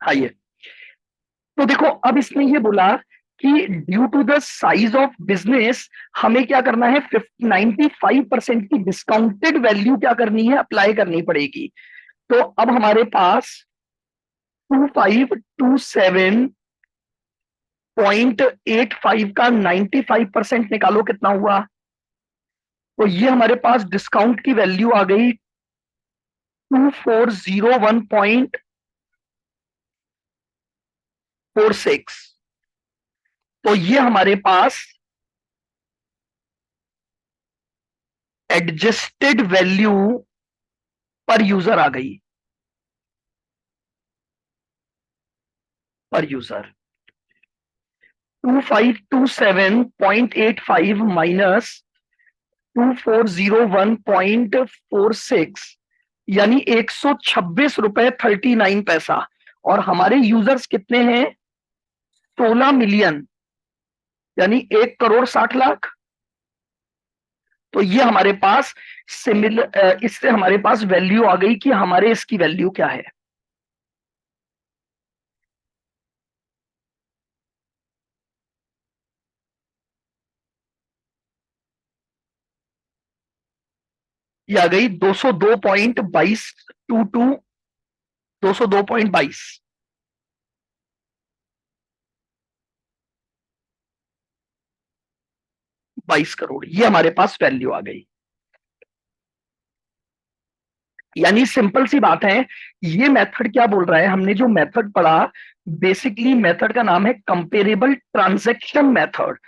आइए, तो देखो अब इसने ये बोला कि due to the size of business हमें क्या करना है, 95% की डिस्काउंटेड वैल्यू क्या करनी है, अप्लाई करनी पड़ेगी। तो अब हमारे पास 2527.85 का 95% निकालो, कितना हुआ। तो ये हमारे पास डिस्काउंट की वैल्यू आ गई 2401.46। तो ये हमारे पास एडजस्टेड वैल्यू पर यूजर आ गई, पर यूजर 2527.85 माइनस 2401.46, यानी 126 रुपए 39 पैसा। और हमारे यूजर्स कितने हैं, 16 मिलियन, यानी 1 करोड़ 60 लाख। तो ये हमारे पास सिमिलर, इससे हमारे पास वैल्यू आ गई कि हमारे इसकी वैल्यू क्या है। ये आ गई 202.22, 202.22, 22 करोड़, ये हमारे पास वैल्यू आ गई। यानी सिंपल सी बात है, ये मेथड क्या बोल रहा है, हमने जो मेथड पढ़ा, बेसिकली मेथड का नाम है comparable transaction method.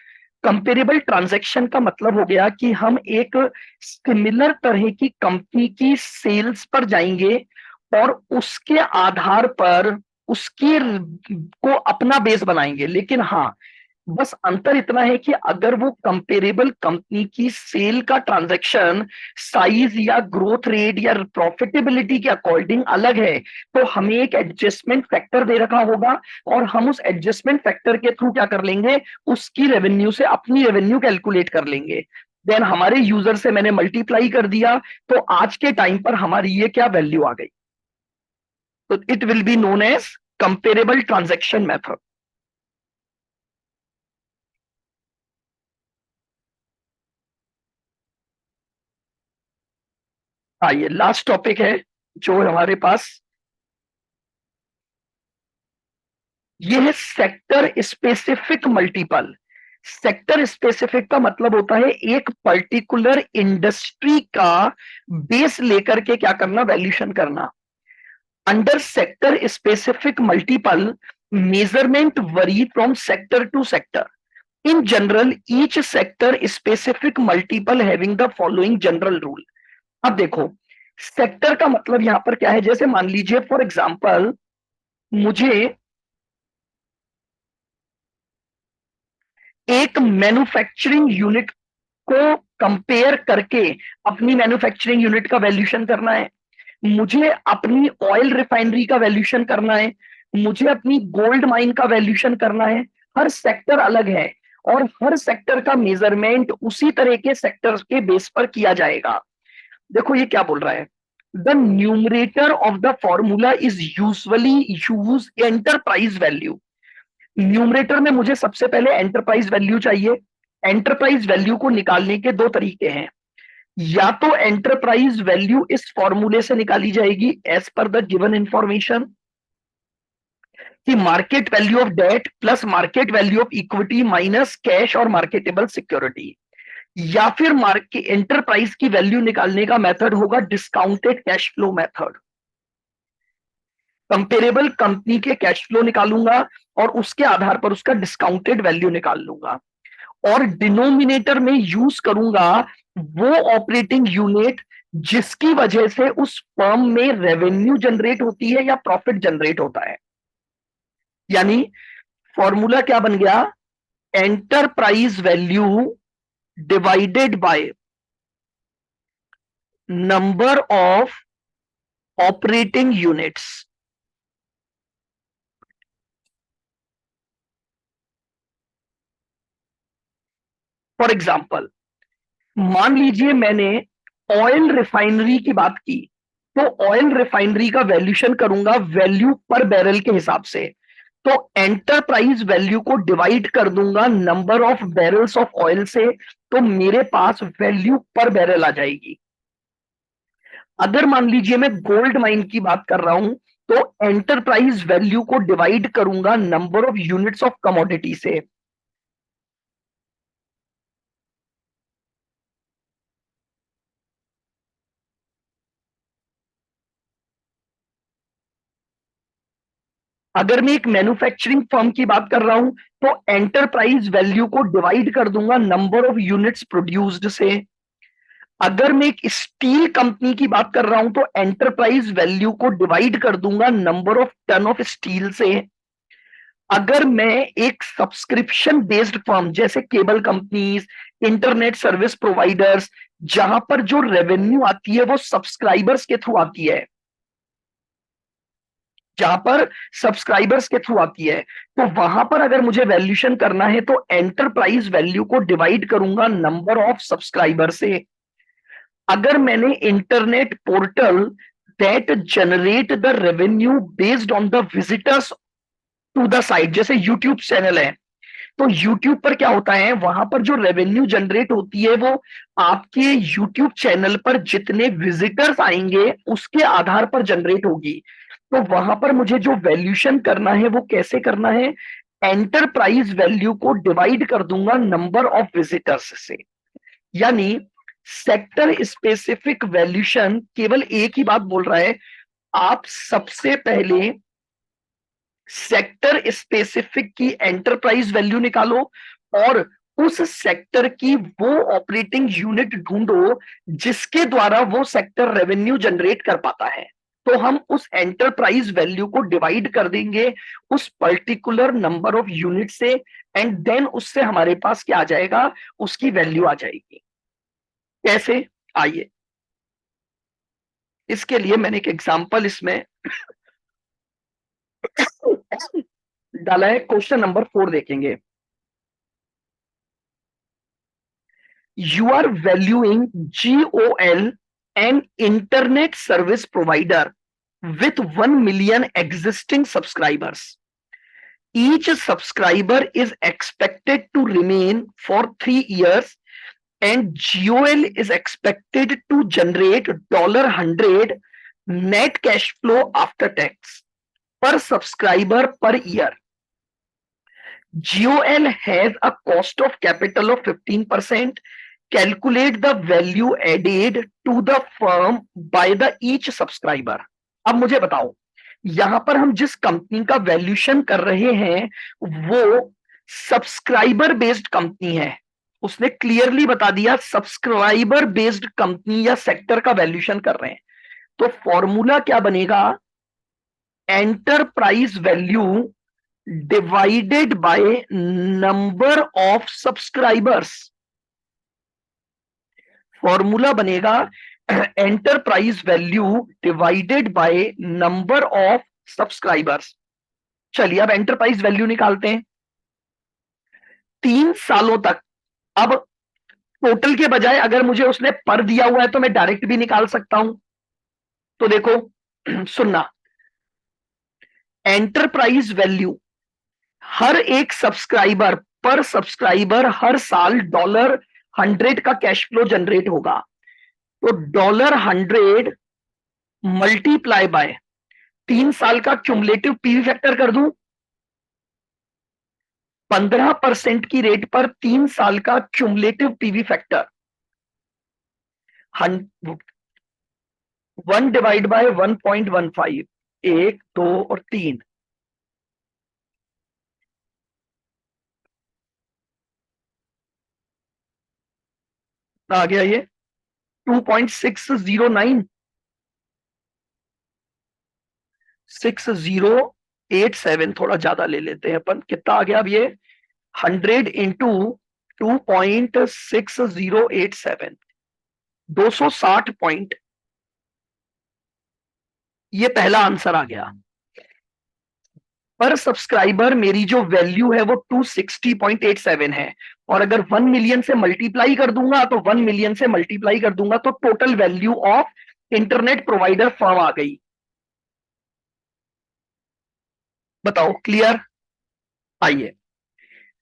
Comparable transaction का मतलब हो गया कि हम एक सिमिलर तरह की कंपनी की सेल्स पर जाएंगे और उसके आधार पर उसकी को अपना बेस बनाएंगे। लेकिन हाँ, बस अंतर इतना है कि अगर वो कंपेरेबल कंपनी की सेल का ट्रांजैक्शन साइज या ग्रोथ रेट या प्रॉफिटेबिलिटी के अकॉर्डिंग अलग है, तो हमें एक एडजस्टमेंट फैक्टर दे रखा होगा, और हम उस एडजस्टमेंट फैक्टर के थ्रू क्या कर लेंगे, उसकी रेवेन्यू से अपनी रेवेन्यू कैलकुलेट कर लेंगे। देन हमारे यूजर से मैंने मल्टीप्लाई कर दिया, तो आज के टाइम पर हमारी ये क्या वैल्यू आ गई। तो it will be known as comparable transaction method. हाँ, ये लास्ट टॉपिक है जो हमारे पास, ये है sector specific multiple. Sector specific का मतलब होता है एक पर्टिकुलर इंडस्ट्री का बेस लेकर के क्या करना, वैल्यूएशन करना। Under sector specific multiple, measurement vary from sector to sector. In general each sector specific multiple having the following general rule. अब देखो, सेक्टर का मतलब यहां पर क्या है, जैसे मान लीजिए फॉर एग्जांपल, मुझे एक मैन्युफैक्चरिंग यूनिट को कंपेयर करके अपनी मैन्युफैक्चरिंग यूनिट का वैल्यूएशन करना है, मुझे अपनी ऑयल रिफाइनरी का वैल्यूएशन करना है, मुझे अपनी गोल्ड माइन का वैल्यूएशन करना है। हर सेक्टर अलग है, और हर सेक्टर का मेजरमेंट उसी तरह के सेक्टर के बेस पर किया जाएगा। देखो ये क्या बोल रहा है, the numerator of the formula is usually use enterprise value. Numerator में मुझे सबसे पहले एंटरप्राइज वैल्यू चाहिए। एंटरप्राइज वैल्यू को निकालने के दो तरीके हैं, या तो एंटरप्राइज वैल्यू इस फॉर्मूले से निकाली जाएगी as per the given information, कि market value of debt plus market value of equity minus cash और मार्केटेबल सिक्योरिटी। या फिर मार्केट एंटरप्राइज की वैल्यू निकालने का मेथड होगा discounted cash flow method. Comparable company के कैश फ्लो निकालूंगा और उसके आधार पर उसका डिस्काउंटेड वैल्यू निकाल लूंगा, और डिनोमिनेटर में यूज करूंगा वो ऑपरेटिंग यूनिट जिसकी वजह से उस फर्म में रेवेन्यू जनरेट होती है या प्रॉफिट जनरेट होता है। यानी फॉर्मूला क्या बन गया, enterprise value divided by number of operating units. For example, मान लीजिए मैंने ऑयल रिफाइनरी की बात की, तो ऑयल रिफाइनरी का वैल्यूशन करूंगा वैल्यू पर बैरल के हिसाब से। तो एंटरप्राइज वैल्यू को डिवाइड कर दूंगा number of barrels of oil से, तो मेरे पास वैल्यू पर बैरल आ जाएगी। अगर मान लीजिए मैं गोल्ड माइन की बात कर रहा हूं, तो एंटरप्राइज वैल्यू को डिवाइड करूंगा number of units of commodity से। अगर मैं एक मैन्युफैक्चरिंग फर्म की बात कर रहा हूं, तो एंटरप्राइज वैल्यू को डिवाइड कर दूंगा नंबर ऑफ यूनिट्स प्रोड्यूस्ड से। अगर मैं एक स्टील कंपनी की बात कर रहा हूं, तो एंटरप्राइज वैल्यू को डिवाइड कर दूंगा number of ton of steel से। अगर मैं एक सब्सक्रिप्शन बेस्ड फर्म जैसे cable companies, internet service providers, जहां पर जो रेवेन्यू आती है वो सब्सक्राइबर्स के थ्रू आती है, जहां पर सब्सक्राइबर्स के थ्रू आती है, तो वहां पर अगर मुझे वैल्यूशन करना है तो एंटरप्राइज वैल्यू को डिवाइड करूंगा नंबर ऑफ सब्सक्राइबर से। अगर मैंने internet portal that generate the revenue based on the visitors to the site, जैसे यूट्यूब चैनल है, तो यूट्यूब पर क्या होता है, वहां पर जो रेवेन्यू जनरेट होती है वो आपके यूट्यूब चैनल पर जितने विजिटर्स आएंगे उसके आधार पर जनरेट होगी। तो वहां पर मुझे जो वैल्यूशन करना है वो कैसे करना है, एंटरप्राइज वैल्यू को डिवाइड कर दूंगा नंबर ऑफ विजिटर्स से। यानी सेक्टर स्पेसिफिक वैल्यूशन केवल एक ही बात बोल रहा है, आप सबसे पहले सेक्टर स्पेसिफिक की एंटरप्राइज वैल्यू निकालो और उस सेक्टर की वो ऑपरेटिंग यूनिट ढूंढो जिसके द्वारा वो सेक्टर रेवेन्यू जनरेट कर पाता है। तो हम उस एंटरप्राइज वैल्यू को डिवाइड कर देंगे उस पर्टिकुलर नंबर ऑफ यूनिट से, एंड देन उससे हमारे पास क्या आ जाएगा, उसकी वैल्यू आ जाएगी। कैसे, आइए इसके लिए मैंने एक एग्जांपल इसमें डाला है। क्वेश्चन नंबर 4 देखेंगे। You are valuing GOL, an internet service provider with 1 million existing subscribers. Each subscriber is expected to remain for 3 years, and GOL is expected to generate $100 net cash flow after tax per subscriber per year. GOL has a cost of capital of 15%. Calculate the value added to the firm by the each subscriber. अब मुझे बताओ, यहां पर हम जिस company का valuation कर रहे हैं वो सब्सक्राइबर बेस्ड कंपनी है। उसने क्लियरली बता दिया सब्सक्राइबर बेस्ड कंपनी या सेक्टर का वैल्यूशन कर रहे हैं। तो फॉर्मूला क्या बनेगा, enterprise value divided by number of subscribers. Formula बनेगा enterprise value divided by number of subscribers. चलिए अब एंटरप्राइज वैल्यू निकालते हैं 3 सालों तक। अब टोटल के बजाय अगर मुझे उसने पर दिया हुआ है तो मैं डायरेक्ट भी निकाल सकता हूं। तो देखो सुनना, एंटरप्राइज वैल्यू हर एक सब्सक्राइबर पर सब्सक्राइबर हर साल $100 का कैश फ्लो जनरेट होगा। तो $100 मल्टीप्लाई बाय 3 साल का क्यूमुलेटिव पीवी फैक्टर कर दूं, 15% की रेट पर 3 साल का cumulative PV factor 1 divide by 1.15, 1, 2 और 3, आ गया ये 2.609, 6087, थोड़ा ज्यादा ले लेते हैं अपन, कितना आ गया अब ये 100 इंटू 2.6087, 260 पॉइंट। ये पहला आंसर आ गया। पर सब्सक्राइबर मेरी जो वैल्यू है वो 260.87 है, और अगर 1 मिलियन से मल्टीप्लाई कर दूंगा तो 1 मिलियन से मल्टीप्लाई कर दूंगा तो total value of internet provider firm आ गई। बताओ, क्लियर? आइए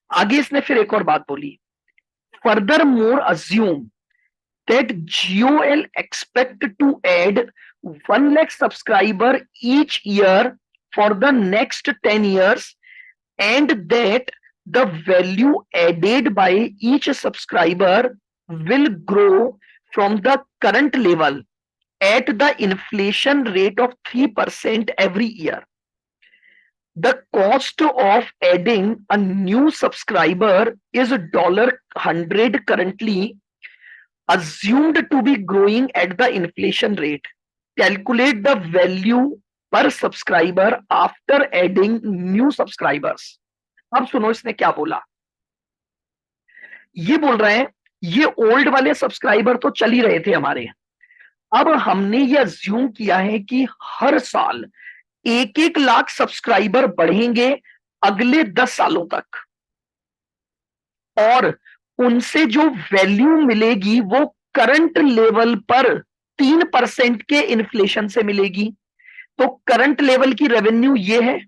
आगे, इसने फिर एक और बात बोली। Further more assume that GOL expect to add 1 lakh subscriber each year for the next 10 years, and that the value added by each subscriber will grow from the current level at the inflation rate of 3% every year. The cost of adding a new subscriber is $100 currently, assumed to be growing at the inflation rate. Calculate the value per subscriber after adding new subscribers. अब सुनो इसने क्या बोला। ये बोल रहे हैं ये ओल्ड वाले सब्सक्राइबर तो चल ही रहे थे हमारे, अब हमने ये अज्यूम किया है कि हर साल 1-1 लाख सब्सक्राइबर बढ़ेंगे अगले 10 सालों तक, और उनसे जो वैल्यू मिलेगी वो करंट लेवल पर 3% के इन्फ्लेशन से मिलेगी। तो करंट लेवल की रेवेन्यू ये है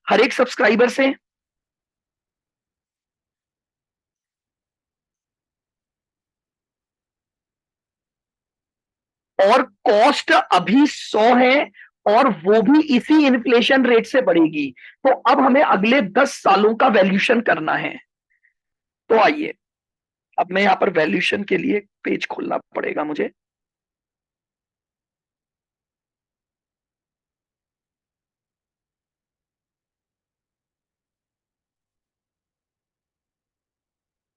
हर एक सब्सक्राइबर से, और कॉस्ट अभी 100 है, और वो भी इसी इन्फ्लेशन रेट से बढ़ेगी। तो अब हमें अगले 10 सालों का वैल्यूशन करना है। तो आइए, अब मैं यहां पर वैल्यूशन के लिए पेज खोलना पड़ेगा मुझे।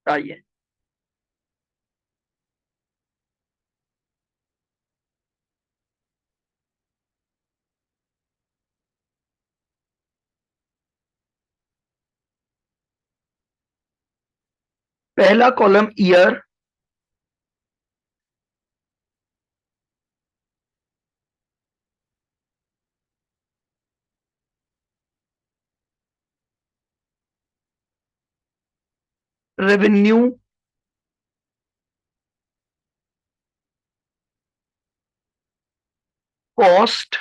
आइए, पहला column year, revenue, cost,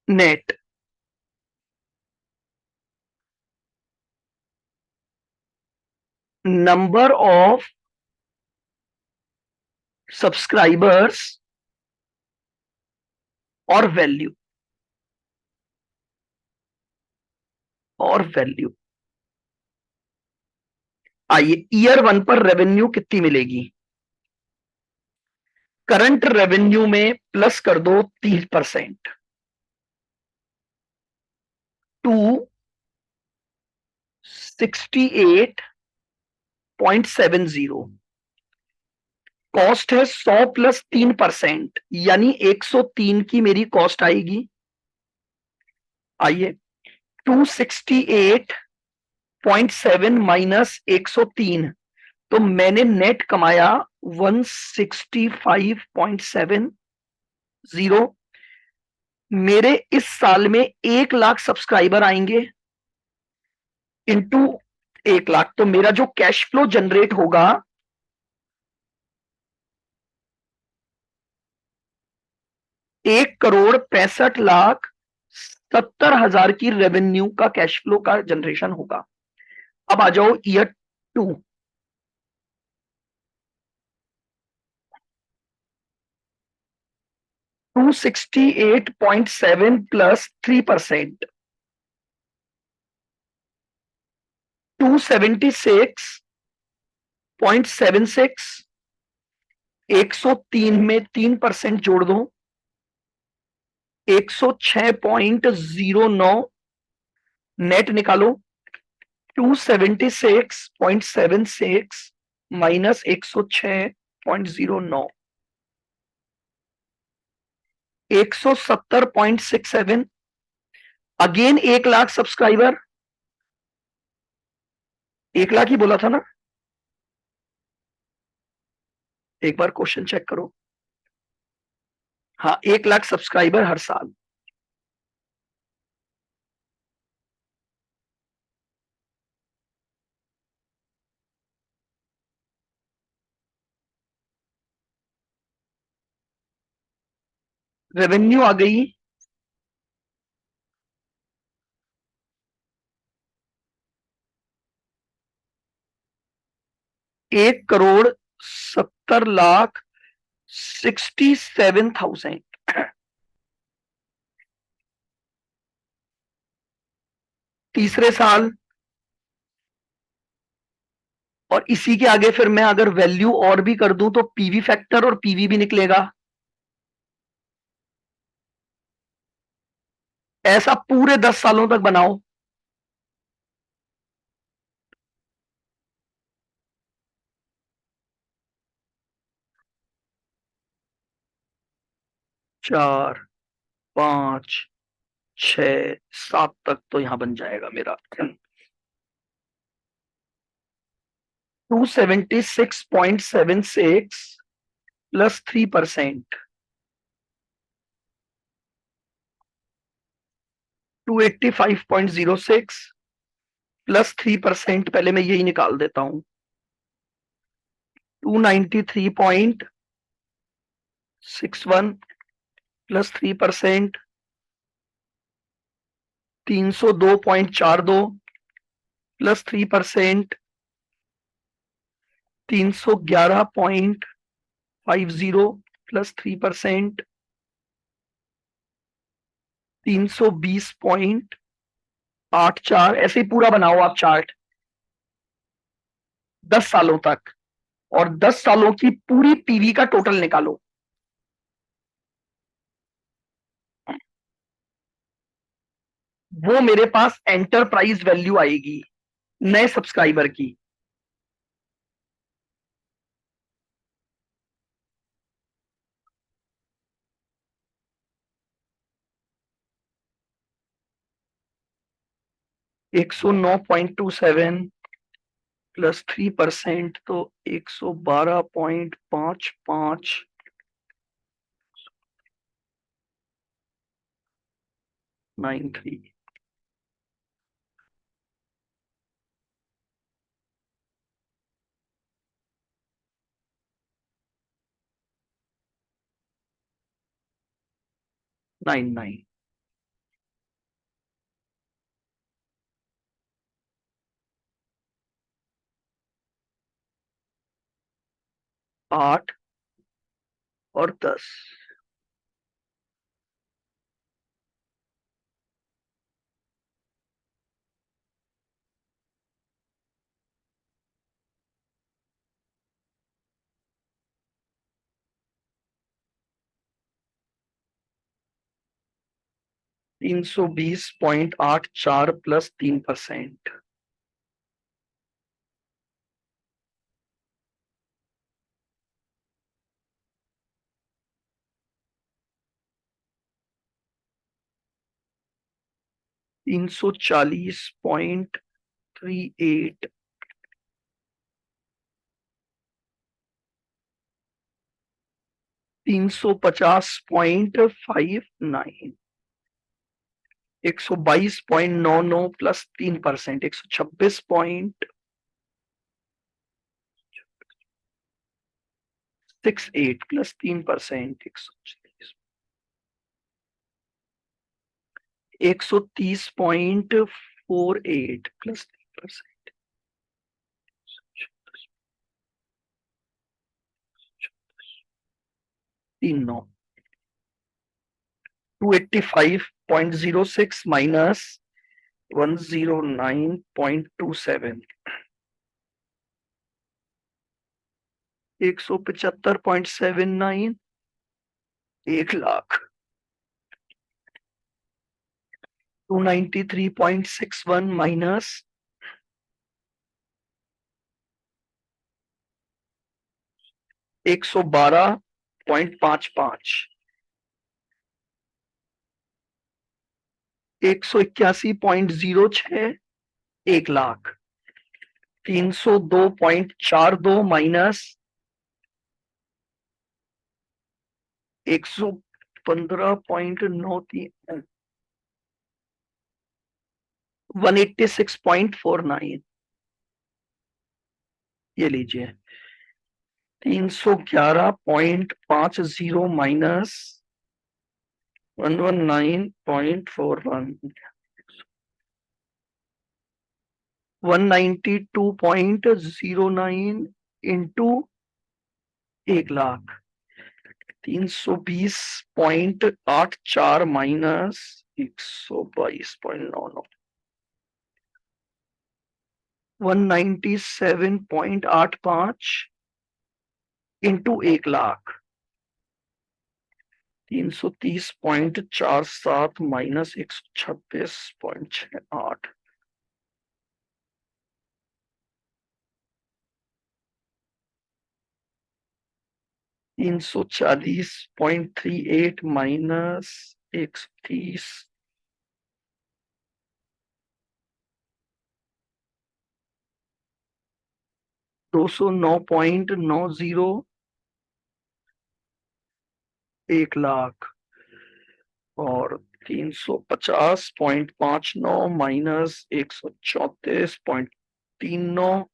net. Number of subscribers और वैल्यू, और वैल्यू। आइए, ईयर 1 पर रेवेन्यू कितनी मिलेगी? करंट रेवेन्यू में प्लस कर दो 3%, 268.70। कॉस्ट है 100 प्लस 3%, यानी 103 की मेरी कॉस्ट आएगी। आइए, 268.7 माइनस 103, तो मैंने नेट कमाया 165.70। मेरे इस साल में 1 लाख सब्सक्राइबर आएंगे इंटू 1 लाख, तो मेरा जो कैश फ्लो जनरेट होगा 1,65,70,000 की रेवेन्यू का कैश फ्लो का जनरेशन होगा। अब आ जाओ ईयर 2। 268.7 प्लस 3%, 276.76। 103 में 3% जोड़ दो, 106.09। नेट निकालो, 276.76 minus 106.09, 170.67। Again 1 lakh subscriber, 1 lakh ही बोला था ना? एक बार क्वेश्चन चेक करो। हाँ, 1 लाख सब्सक्राइबर हर साल। रेवेन्यू आ गई 1,70,67,000। तीसरे साल, और इसी के आगे फिर मैं अगर वैल्यू और भी कर दूं तो पीवी फैक्टर और पीवी भी निकलेगा। ऐसा पूरे 10 सालों तक बनाओ। चार, पांच, छ, सात तक तो यहां बन जाएगा मेरा। 276.76 प्लस 3%, 285.06 +3%, पहले मैं यही निकाल देता हूं। 293.61 +3%, 302.42 +3%, 311.50 +3%, 320.84, ऐसे ही पूरा बनाओ आप चार्ट 10 सालों तक, और 10 सालों की पूरी पीवी का टोटल निकालो। वो मेरे पास एंटरप्राइज वैल्यू आएगी नए सब्सक्राइबर की। $109.27 +3%, तो 112.5593। 99। 8 और 10। 320.84 +3%। 340.38। 350.59। 122.99 +3%, 126.68 +3%, 130.48 +3%। 39। 285.06 -109.27, 175.79, 1 लाख। 293.61 -112.55, 181.06, 1 लाख। 302.42 -115.93, 186.49। ये लीजिए, 311.50 119.41, 192.09 into 1 lakh, 320.84 minus 122.99, 197.85 into 1 lakh, 330.47 minus 126.68, 340.38 minus 130, 209.90 1 lakh, और 350.59 minus 134.39,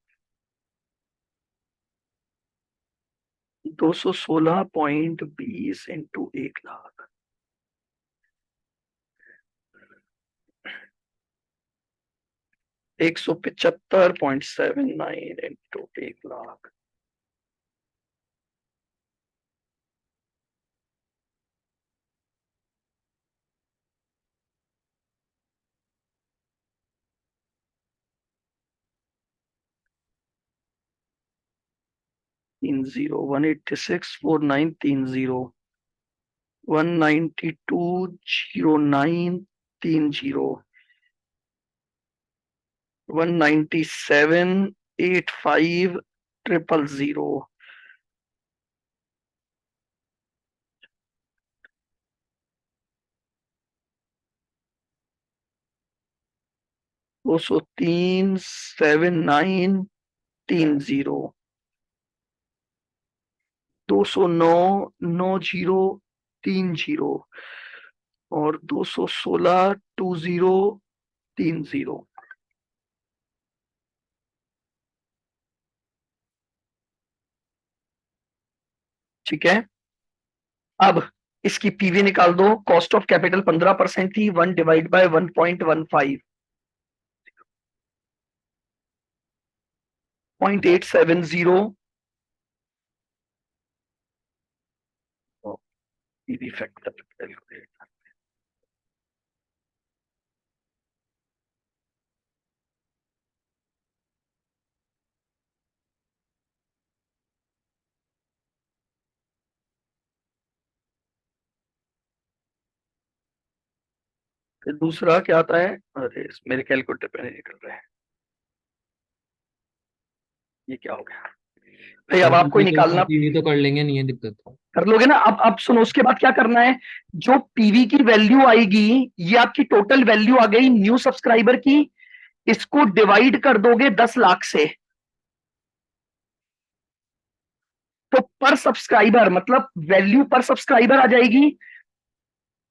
216.20 into 1 lakh, 175.79 into 1 lakh, 30, 186.4930, 192.0930, 197.8500, 203.7930, 209.9030, और 216.2030। ठीक है, अब इसकी पीवी निकाल दो। कॉस्ट ऑफ कैपिटल 15% थी, 1 divide by 1.15, 0.870, PV factor calculate. फिर दूसरा क्या आता है, अरे मेरे कैलकुलेटर पे नहीं निकल रहा है, ये क्या हो गया भाई। अब आपको ही निकालना, पीवी तो कर लेंगे, नहीं है दिक्कत। कर लोगे ना। अब सुनो, उसके बाद क्या करना है, जो पीवी की वैल्यू आएगी, ये आपकी टोटल वैल्यू आ गई न्यू सब्सक्राइबर की, इसको डिवाइड कर दोगे 10 लाख से, तो पर सब्सक्राइबर मतलब वैल्यू पर सब्सक्राइबर आ जाएगी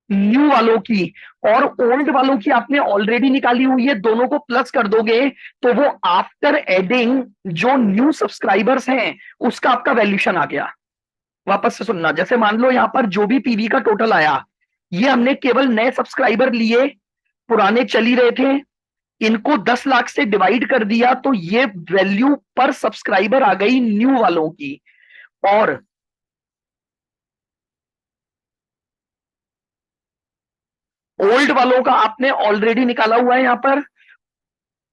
न्यू वालों की, और ओल्ड वालों की आपने ऑलरेडी निकाली हुई है, दोनों को प्लस कर दोगे तो वो आफ्टर एडिंग जो न्यू सब्सक्राइबर्स हैं उसका आपका वैल्यूशन आ गया। वापस से सुनना, जैसे मान लो यहां पर जो भी पीवी का टोटल आया, ये हमने केवल नए सब्सक्राइबर लिए, पुराने चल ही रहे थे, इनको 10 लाख से डिवाइड कर दिया, तो ये वैल्यू पर सब्सक्राइबर आ गई न्यू वालों की। और ओल्ड वालों का आपने ऑलरेडी निकाला हुआ है यहां पर,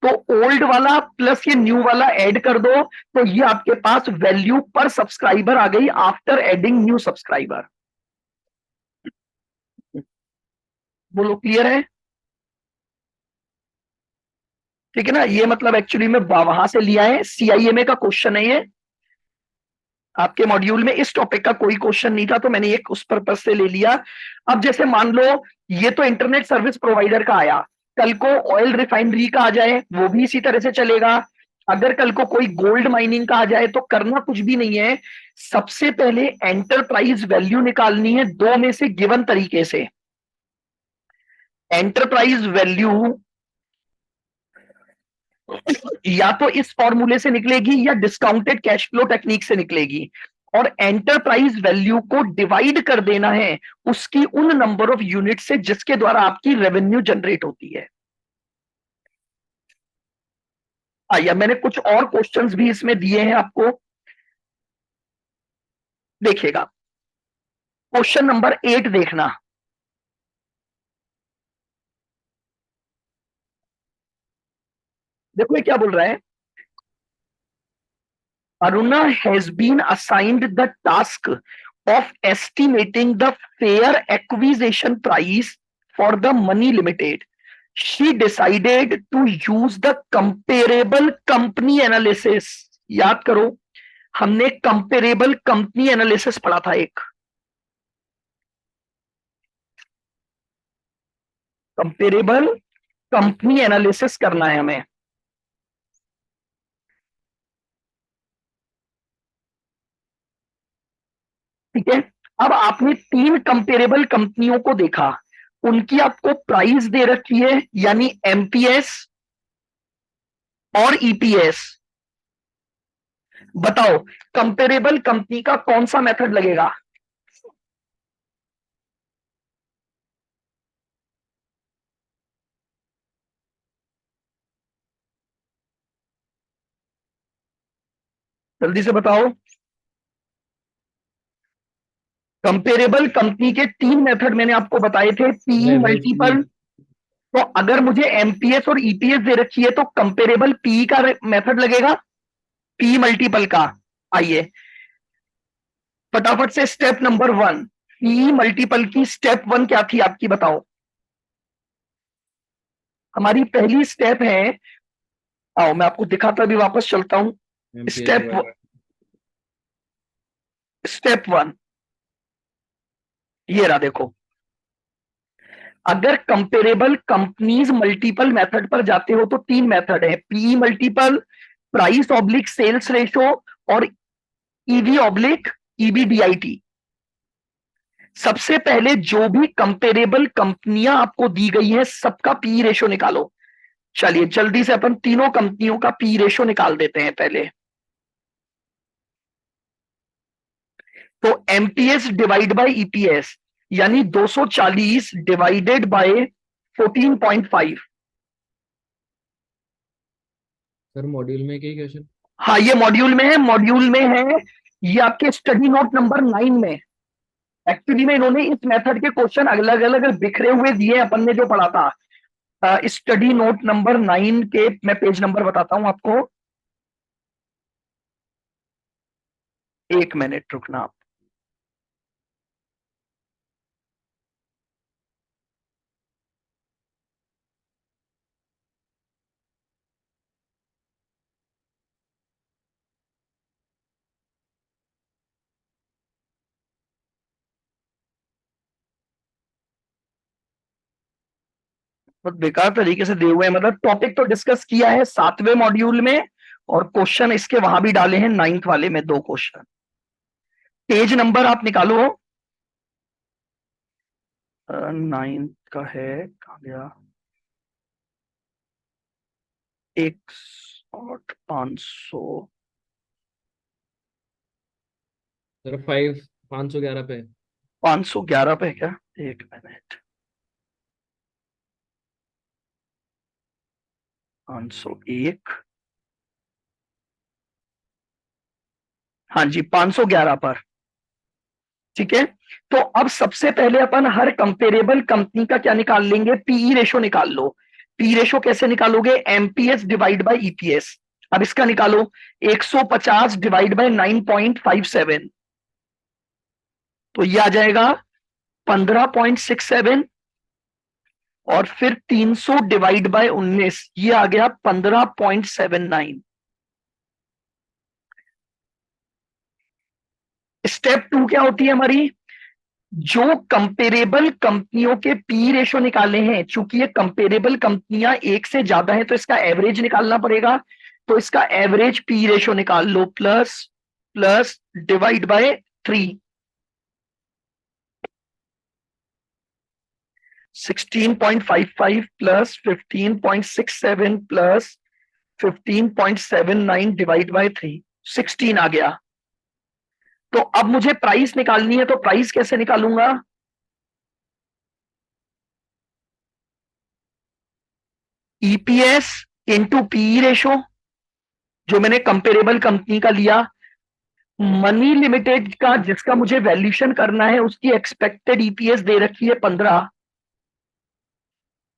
तो ओल्ड वाला प्लस ये न्यू वाला ऐड कर दो, तो ये आपके पास वैल्यू पर सब्सक्राइबर आ गई आफ्टर एडिंग न्यू सब्सक्राइबर। बोलो, क्लियर है? ठीक है ना, ये मतलब एक्चुअली में वहां से लिया है, सीआईएमए का क्वेश्चन है ये। आपके मॉड्यूल में इस टॉपिक का कोई क्वेश्चन नहीं था, तो मैंने एक उस पर्पज से ले लिया। अब जैसे मान लो ये तो इंटरनेट सर्विस प्रोवाइडर का आया, कल को ऑयल रिफाइनरी का आ जाए, वो भी इसी तरह से चलेगा। अगर कल को कोई गोल्ड माइनिंग का आ जाए, तो करना कुछ भी नहीं है, सबसे पहले एंटरप्राइज वैल्यू निकालनी है दो में से गिवन तरीके से। एंटरप्राइज वैल्यू या तो इस फॉर्मूले से निकलेगी या डिस्काउंटेड कैश फ्लो टेक्निक से निकलेगी। और एंटरप्राइज वैल्यू को डिवाइड कर देना है उसकी उन नंबर ऑफ यूनिट से जिसके द्वारा आपकी रेवेन्यू जनरेट होती है। या मैंने कुछ और क्वेश्चंस भी इसमें दिए हैं आपको, देखिएगा। क्वेश्चन नंबर 8 देखना। देखो ये क्या बोल रहा है, Aruna has been assigned the task of estimating the fair acquisition price for the money limited. She decided to use the comparable company analysis. याद करो, हमने कंपेरेबल कंपनी एनालिसिस पढ़ा था एक। कंपेरेबल कंपनी एनालिसिस करना है हमें, ठीक है। अब आपने 3 कंपेरेबल कंपनियों को देखा, उनकी आपको प्राइस दे रखी है, यानी एमपीएस और ईपीएस। बताओ कंपेरेबल कंपनी का कौन सा मेथड लगेगा? जल्दी से बताओ। कंपेरेबल कंपनी के 3 मेथड मैंने आपको बताए थे, पीई लेवरेज पी। मल्टीपल। तो अगर मुझे एमपीएस और ईपीएस दे रखी है तो कंपेरेबल पी का मेथड लगेगा, पी मल्टीपल का। आइए फटाफट से स्टेप नंबर 1, पी मल्टीपल की स्टेप 1 क्या थी आपकी, बताओ। हमारी पहली स्टेप है, आओ मैं आपको दिखाता भी वापस चलता हूं। MPS step divide. स्टेप 1 ये रहा, देखो। अगर कंपेरेबल कंपनीज मल्टीपल मेथड पर जाते हो तो 3 मेथड है, P multiple, price oblique sales ratio और ईवी ऑब्लिक ईबीडीआईटी। सबसे पहले जो भी कंपेरेबल कंपनियां आपको दी गई है सबका पी रेशो निकालो। चलिए जल्दी से अपन तीनों कंपनियों का पी रेशो निकाल देते हैं पहले। तो एमपीएस डिवाइड बाय ईपीएस, यानी 240 डिवाइडेड बाय 14.5। सर मॉड्यूल में क्या क्वेश्चन? हाँ ये मॉड्यूल में है, मॉड्यूल में है, ये आपके स्टडी नोट नंबर 9 में। एक्चुअली में इन्होंने इस मेथड के क्वेश्चन अलग अलग बिखरे हुए दिए, अपन ने जो पढ़ा था। स्टडी नोट नंबर 9 के मैं पेज नंबर बताता हूं आपको, 1 मिनट रुकना आप। बहुत बेकार तरीके से दिए हुए हैं, मतलब टॉपिक तो डिस्कस किया है 7वें मॉड्यूल में, और क्वेश्चन इसके वहां भी डाले हैं 9th वाले में 2 क्वेश्चन। पेज नंबर आप निकालो, 9 का है, कहां गया, 160 500। सर 511 पे। 511 पे क्या, 1 मिनट, 501, हाँ जी 511 पर, ठीक है। तो अब सबसे पहले अपन हर कंपेरेबल कंपनी का क्या निकाल लेंगे, पीई रेशो निकाल लो। पी रेशो कैसे निकालोगे, एमपीएस डिवाइड बाय ईपीएस। अब इसका निकालो, 150 डिवाइड बाय 9.57, तो ये आ जाएगा 15.67, और फिर 300 डिवाइड बाय 19, ये आ गया 15.79। स्टेप 2 क्या होती है हमारी, जो कंपेरेबल कंपनियों के पी रेशो निकाले हैं, चूंकि ये कंपेरेबल कंपनियां एक से ज्यादा है तो इसका एवरेज निकालना पड़ेगा। तो इसका एवरेज पी रेशो निकाल लो, plus plus divide by 3, 16.55 plus 15.67 plus 15.79 divide by 3, 16 आ गया। तो अब मुझे प्राइस निकालनी है, तो प्राइस कैसे निकालूंगा? ईपीएस इंटू पीई रेशो, जो मैंने कंपेरेबल कंपनी का लिया, मनी लिमिटेड का जिसका मुझे वैल्यूएशन करना है उसकी एक्सपेक्टेड ईपीएस दे रखी है 15,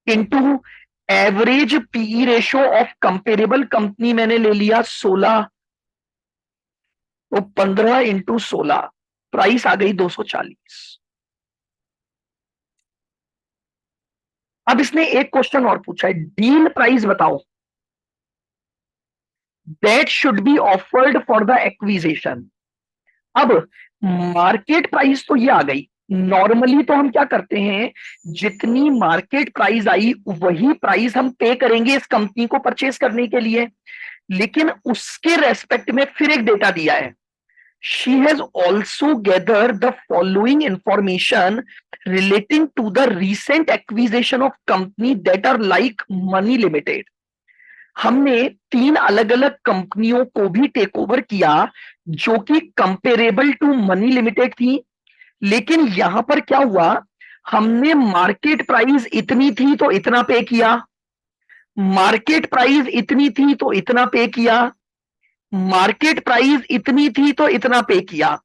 into average PE ratio of comparable company मैंने ले लिया 16, तो 15 इंटू 16, प्राइस आ गई 240। अब इसने एक क्वेश्चन और पूछा है, डील प्राइस बताओ that should be offered for the acquisition. अब मार्केट प्राइस तो ये आ गई। नॉर्मली तो हम क्या करते हैं, जितनी मार्केट प्राइस आई वही प्राइस हम पे करेंगे इस कंपनी को परचेज करने के लिए, लेकिन उसके रेस्पेक्ट में फिर एक डेटा दिया है। She has also gathered the following information relating to the recent acquisition of company that are like Money Limited. हमने 3 अलग अलग कंपनियों को भी टेक ओवर किया जो कि कंपेरेबल टू मनी लिमिटेड थी, लेकिन यहां पर क्या हुआ, हमने मार्केट प्राइस इतनी थी तो इतना पे किया, मार्केट प्राइस इतनी थी तो इतना पे किया, मार्केट प्राइस इतनी थी तो इतना पे किया।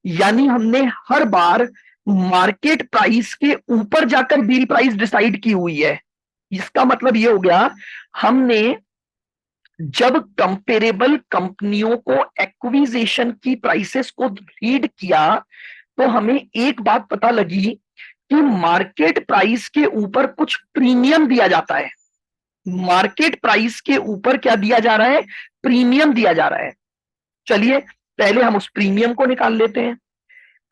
यानी हमने हर बार मार्केट प्राइस के ऊपर जाकर डील प्राइस डिसाइड की हुई है। इसका मतलब यह हो गया, हमने जब कंपेरेबल कंपनियों को एक्विजिशन की प्राइसेस को रीड किया तो हमें एक बात पता लगी कि मार्केट प्राइस के ऊपर कुछ प्रीमियम दिया जाता है। मार्केट प्राइस के ऊपर क्या दिया जा रहा है? प्रीमियम दिया जा रहा है। चलिए पहले हम उस प्रीमियम को निकाल लेते हैं।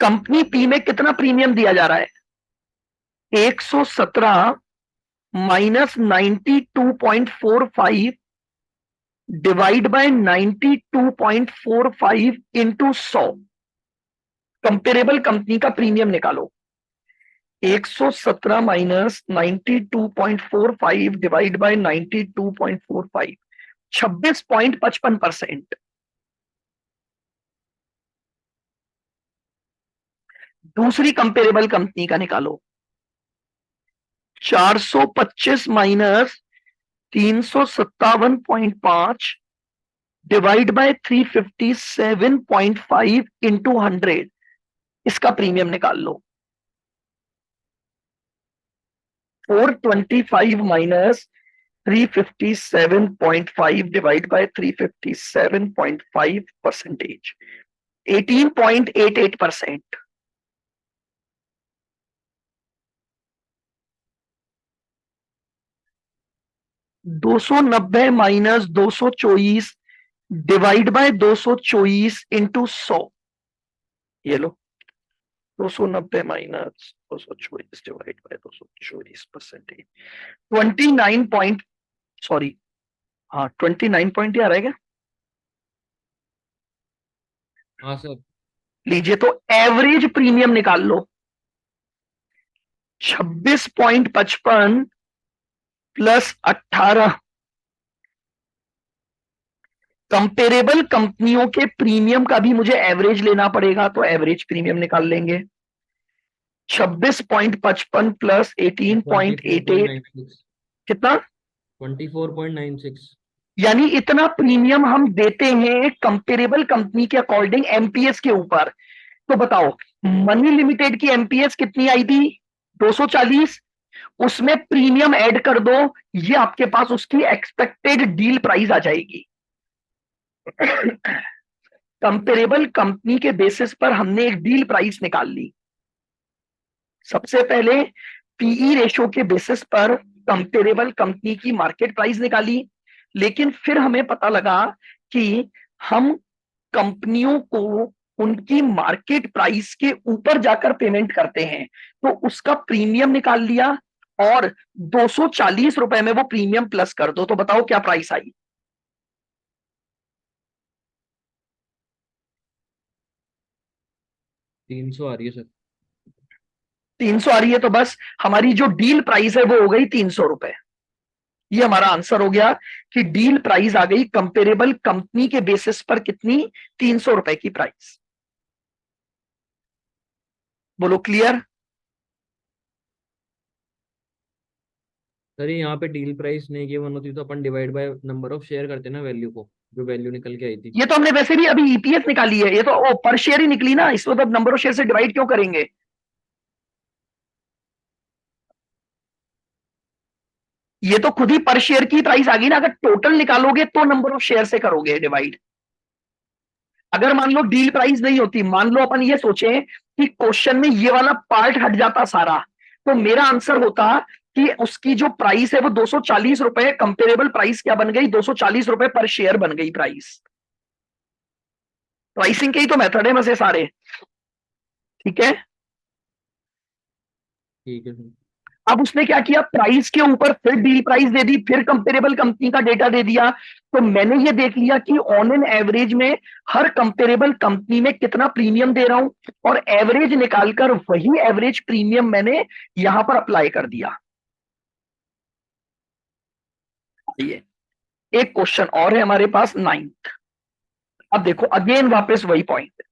कंपनी पी में कितना प्रीमियम दिया जा रहा है? 117 minus 92.45 divide by 92.45 into 100। Comparable company का प्रीमियम निकालो। 117 माइनस 92.45 डिवाइड बाय 92.45, 26.55%। दूसरी कंपेरेबल कंपनी का निकालो। 425 माइनस 357.5 डिवाइड बाय 357.5 इंटू 100, इसका प्रीमियम निकाल लो। 425 माइनस 357.5 डिवाइड बाय 357.5%, 18.88%। दो सौ नब्बे माइनस 224 डिवाइड बाय 224 इंटू 100, ये लो 290 minus 224 divide by 224%, 29 point, sorry हाँ 29 पॉइंट आ रहेगा। हाँ सर। लीजिए तो एवरेज प्रीमियम निकाल लो। 26.55 प्लस 18, कंपेरेबल कंपनियों के प्रीमियम का भी मुझे एवरेज लेना पड़ेगा, तो एवरेज प्रीमियम निकाल लेंगे। 26.55 प्लस 18.88 24.96। कितना? 24.96। यानी इतना प्रीमियम हम देते हैं कंपेरेबल कंपनी के अकॉर्डिंग एमपीएस के ऊपर। तो बताओ मनी लिमिटेड की एमपीएस कितनी आई थी? 240। उसमें प्रीमियम ऐड कर दो, ये आपके पास उसकी एक्सपेक्टेड डील प्राइस आ जाएगी। कंपेरेबल कंपनी के बेसिस पर हमने एक डील प्राइस निकाल ली। सबसे पहले पीई रेशो के बेसिस पर कंपेरेबल कंपनी की मार्केट प्राइस निकाली, लेकिन फिर हमें पता लगा कि हम कंपनियों को उनकी मार्केट प्राइस के ऊपर जाकर पेमेंट करते हैं, तो उसका प्रीमियम निकाल लिया और 240 रुपए में वो प्रीमियम प्लस कर दो। तो बताओ क्या प्राइस आई? 300 आ रही है सर। 300 आ रही है, तो बस हमारी जो डील प्राइस है वो हो गई 300 रुपए। ये हमारा आंसर हो गया कि डील प्राइस आ गई कंपेरेबल कंपनी के बेसिस पर कितनी? 300 रुपए की प्राइस। बोलो क्लियर। सर यहाँ पे डील प्राइस नहीं गिवन होती तो अपन divide by number of share करते ना वैल्यू को, जो वैल्यू निकल के आई थी। ये तो हमने वैसे भी अभी ईपीएस निकाली है, ये तो ओ पर शेयर ही निकली ना, इसको तो नंबर ऑफ शेयर से डिवाइड क्यों करेंगे। ये तो खुद ही पर शेयर की प्राइस आ गई ना, अगर टोटल निकालोगे तो नंबर ऑफ शेयर से करोगे डिवाइड। अगर मान लो डील प्राइस नहीं होती, मान लो अपन ये सोचे कि क्वेश्चन में ये वाला पार्ट हट जाता सारा, तो मेरा आंसर होता कि उसकी जो प्राइस है वो 240 रुपए, कंपेरेबल प्राइस क्या बन गई, 240 रुपए पर शेयर बन गई प्राइस। प्राइसिंग के ही तो मेथड है बस ये सारे। ठीक है। ठीक है सर। अब उसने क्या किया, प्राइस के ऊपर फिर डील प्राइस दे दी, फिर कंपेरेबल कंपनी का डेटा दे दिया। तो मैंने ये देख लिया कि ऑन एन एवरेज में हर कंपेरेबल कंपनी में कितना प्रीमियम दे रहा हूं, और एवरेज निकालकर वही एवरेज प्रीमियम मैंने यहां पर अप्लाई कर दिया। ये एक क्वेश्चन और है हमारे पास 9th। अब देखो अगेन वापस वही point,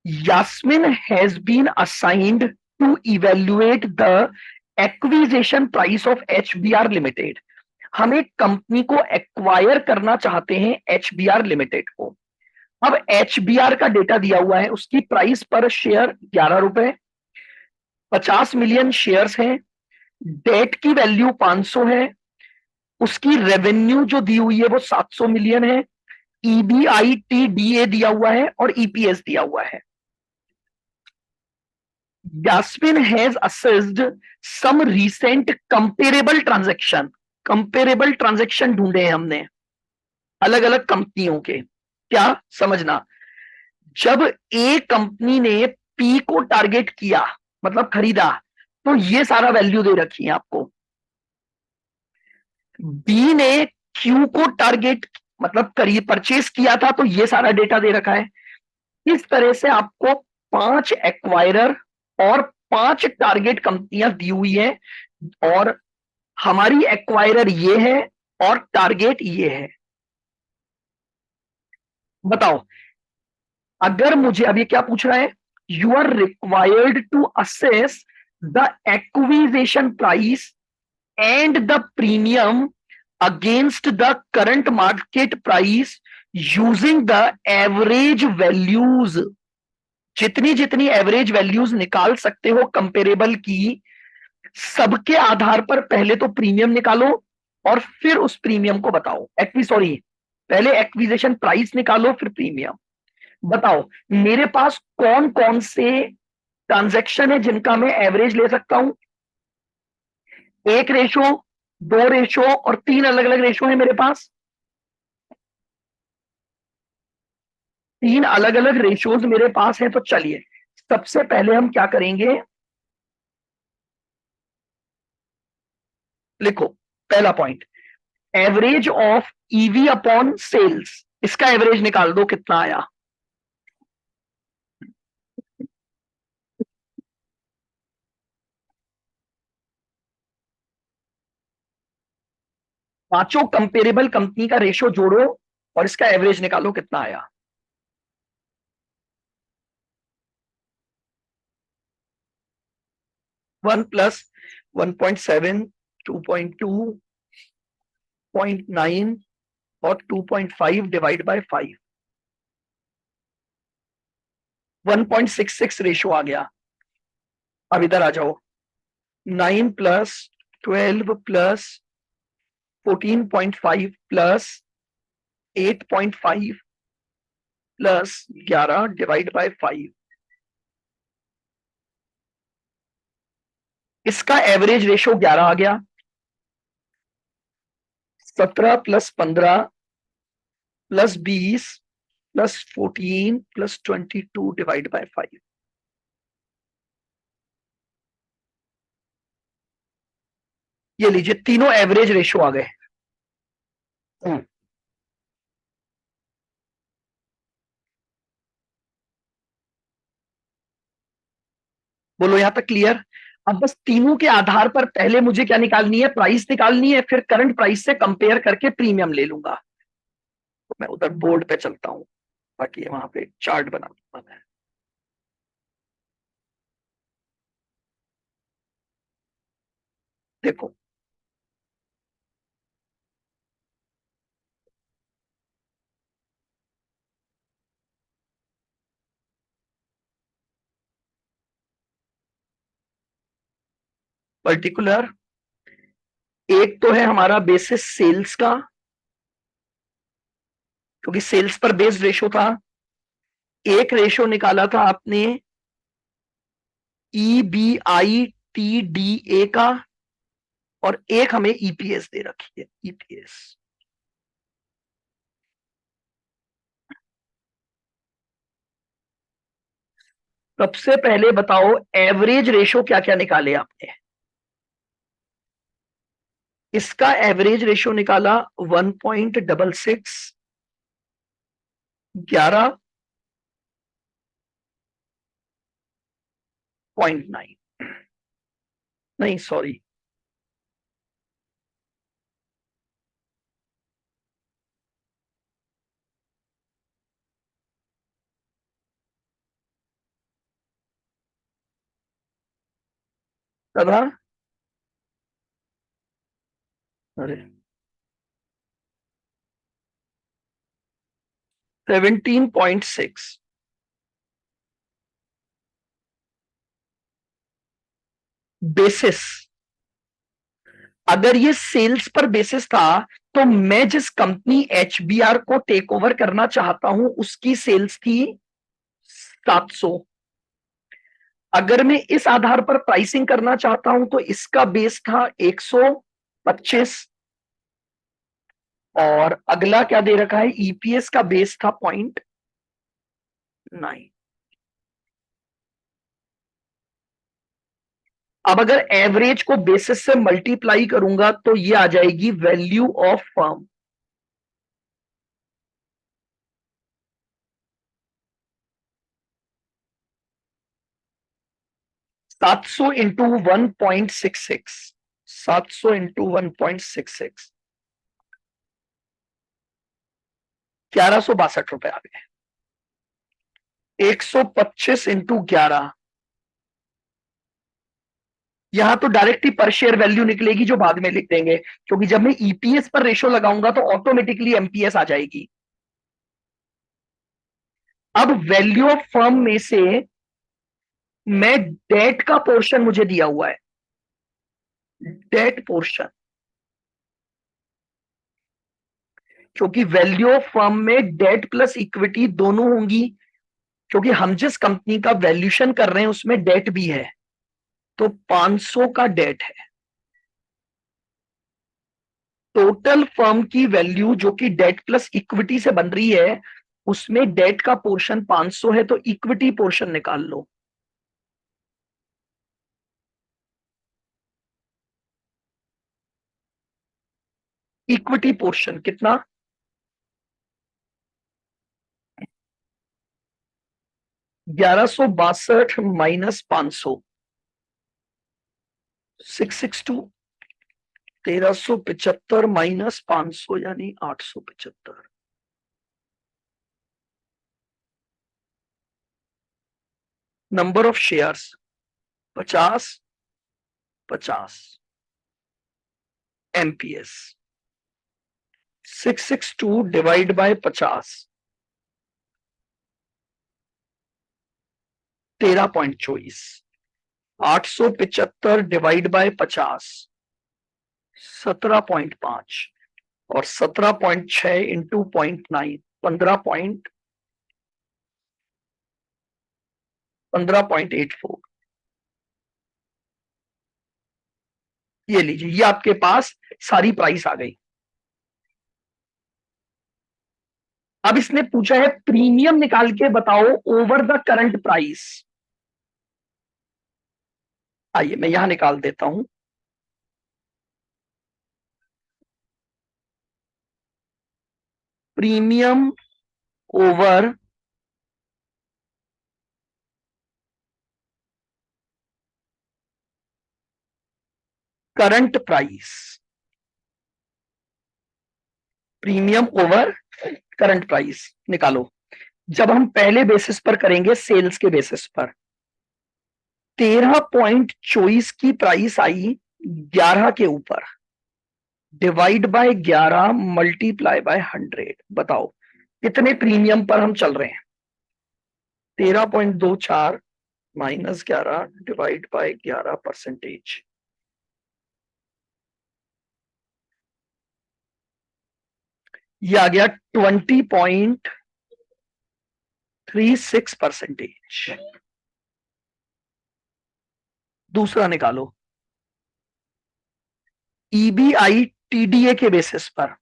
Yasmin has been assigned to evaluate the acquisition price of HBR Limited। हम एक कंपनी को एक्वायर करना चाहते हैं HBR लिमिटेड को। अब HBR का डेटा दिया हुआ है, उसकी प्राइस पर शेयर 11 रुपए, 50 मिलियन शेयर्स हैं, डेट की वैल्यू 500 है, उसकी रेवेन्यू जो दी हुई है वो 700 मिलियन है, EBITDA दिया हुआ है और EPS दिया हुआ है। Yasmin has assessed some recent comparable transaction। Comparable transaction ढूंढे हैं हमने अलग अलग कंपनियों के। क्या समझना, जब ए कंपनी ने पी को टारगेट किया, मतलब खरीदा, तो ये सारा वैल्यू दे रखी है आपको। बी ने क्यू को टारगेट मतलब करीब परचेस किया था, तो ये सारा डेटा दे रखा है। इस तरह से आपको 5 एक्वायरर और 5 टारगेट कंपनियां दी हुई है, और हमारी एक्वायरर ये है और टारगेट ये है। बताओ, अगर मुझे अब ये क्या पूछ रहा है, you are required to assess the acquisition price and the premium against the current market price using the average values. जितनी जितनी एवरेज वैल्यूज निकाल सकते हो कंपेरेबल की, सबके आधार पर पहले तो प्रीमियम निकालो और फिर उस प्रीमियम को बताओ। सॉरी, पहले एक्विजिशन प्राइस निकालो फिर प्रीमियम। बताओ मेरे पास कौन कौन से ट्रांजैक्शन है जिनका मैं एवरेज ले सकता हूं। 1 रेशो, 2 रेशो और 3 अलग अलग रेशो है मेरे पास। 3 अलग अलग रेशोज मेरे पास है। तो चलिए सबसे पहले हम क्या करेंगे, लिखो पहला point, average of EV upon sales. इसका एवरेज निकाल दो कितना आया। पांचों कंपेरेबल कंपनी का रेशो जोड़ो और इसका एवरेज निकालो कितना आया। 1 प्लस 1.7, 2.2, 0.9 और 2.5 डिवाइड बाय 5, 1.66 रेशो आ गया। अब इधर आ जाओ, 9 plus 12 plus 14.5 plus 8.5 plus 11 divide by 5, इसका एवरेज रेशो 11 आ गया। 17 plus 15 plus 20 plus 14 plus 22 divide by 5, ये लीजिए तीनों एवरेज रेशो आ गए। बोलो यहां तक क्लियर। अब बस तीनों के आधार पर पहले मुझे क्या निकालनी है, प्राइस निकालनी है, फिर करंट प्राइस से कंपेयर करके प्रीमियम ले लूंगा। तो मैं उधर बोर्ड पे चलता हूं ताकि वहां पे चार्ट बना दूंगा मैं। देखो पर्टिकुलर, एक तो है हमारा बेसिस सेल्स का, क्योंकि सेल्स पर बेस्ड रेशो था। एक रेशो निकाला था आपने EBITDA का, और एक हमें EPS दे रखी है, EPS। सबसे पहले बताओ एवरेज रेशो क्या क्या निकाले आपने। इसका एवरेज रेशो निकाला 1.66, 11.9, नहीं सॉरी, तथा अरे 17.6 बेसिस। अगर ये सेल्स पर बेसिस था तो मैं जिस कंपनी HBR को टेक ओवर करना चाहता हूं उसकी सेल्स थी 700। अगर मैं इस आधार पर प्राइसिंग करना चाहता हूं तो इसका बेस था 125, और अगला क्या दे रखा है, EPS का बेस था 0.9। अब अगर एवरेज को बेसिस से मल्टीप्लाई करूंगा तो ये आ जाएगी value of firm. 700 into 1.66, 700 into 1.66, 1162 रुपए आ गए। 125 इंटू 11, यहां तो डायरेक्ट ही पर शेयर वैल्यू निकलेगी जो बाद में लिख देंगे, क्योंकि जब मैं EPS पर रेशो लगाऊंगा तो ऑटोमेटिकली MPS आ जाएगी। अब वैल्यू ऑफ फर्म में से मैं डेट का पोर्शन मुझे दिया हुआ है, डेट पोर्शन, क्योंकि वैल्यू ऑफ फर्म में डेट प्लस इक्विटी दोनों होंगी, क्योंकि हम जिस कंपनी का वैल्यूशन कर रहे हैं उसमें डेट भी है, तो 500 का डेट है। टोटल फर्म की वैल्यू जो कि डेट प्लस इक्विटी से बन रही है, उसमें डेट का पोर्शन 500 है, तो इक्विटी पोर्शन निकाल लो। इक्विटी पोर्शन कितना, 1162 माइनस 500, 662। 1375 माइनस 500 यानी 875। Number of shares 50, 50। MPS 662 divide by 50, 13.24। 875 divide by 50, 17.5, और 17.6 इंटू 0.9, 15.84। ये लीजिए, ये आपके पास सारी प्राइस आ गई। अब इसने पूछा है प्रीमियम निकाल के बताओ ओवर द करंट प्राइस। आइए मैं यहां निकाल देता हूं। Premium over current price, premium over current price निकालो। जब हम पहले बेसिस पर करेंगे, सेल्स के बेसिस पर, 13.24 की प्राइस आई 11 के ऊपर डिवाइड बाय 11 मल्टीप्लाई बाय 100, बताओ कितने प्रीमियम पर हम चल रहे हैं? 13.24 माइनस 11 डिवाइड बाय 11%। ये आ गया 20.36%। दूसरा निकालो, ईबीआई टीडीए के बेसिस पर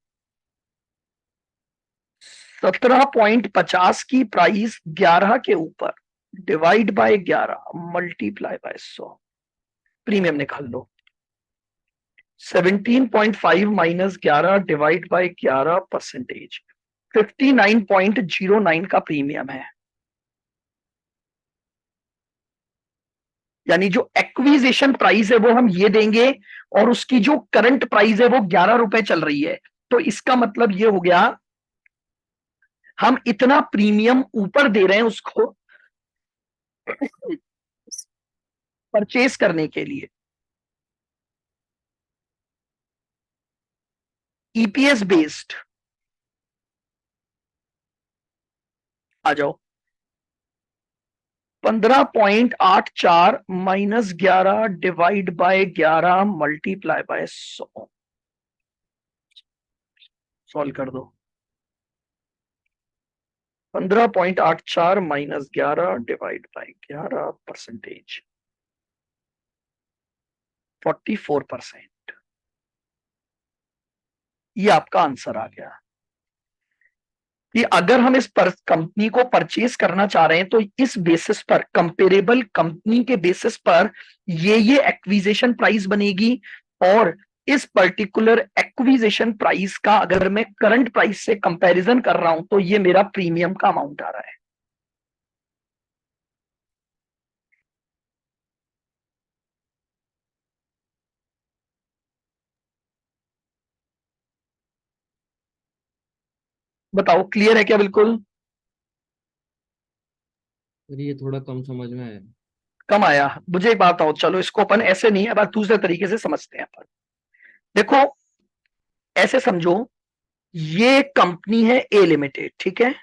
17.50 की प्राइस 11 के ऊपर divide by 11 multiply by 100, premium निकाल लो। 17.5 माइनस 11 डिवाइड बाय 11%, 59.09 का प्रीमियम है। यानी जो एक्विजिशन प्राइस है वो हम ये देंगे और उसकी जो करंट प्राइस है वो 11 रुपए चल रही है। तो इसका मतलब ये हो गया हम इतना प्रीमियम ऊपर दे रहे हैं उसको परचेस करने के लिए। ईपीएस बेस्ड आ जाओ, 15.84 minus 11 divide by 11 multiply by 100, solve कर दो। 15.84 माइनस 11 डिवाइड बाय 11%, 44%। ये आपका आंसर आ गया कि अगर हम इस कंपनी को परचेस करना चाह रहे हैं तो इस बेसिस पर, कंपेरेबल कंपनी के बेसिस पर ये एक्विजिशन प्राइस बनेगी, और इस पर्टिकुलर एक्विजिशन प्राइस का अगर मैं करंट प्राइस से कंपैरिजन कर रहा हूं तो ये मेरा प्रीमियम का अमाउंट आ रहा है। बताओ क्लियर है क्या? बिल्कुल सर ये थोड़ा कम समझ में आया। कम आया? मुझे एक बात बताओ, चलो इसको अपन ऐसे नहीं, अब दूसरे तरीके से समझते हैं अपन। देखो ऐसे समझो, ये कंपनी है ए लिमिटेड, ठीक है,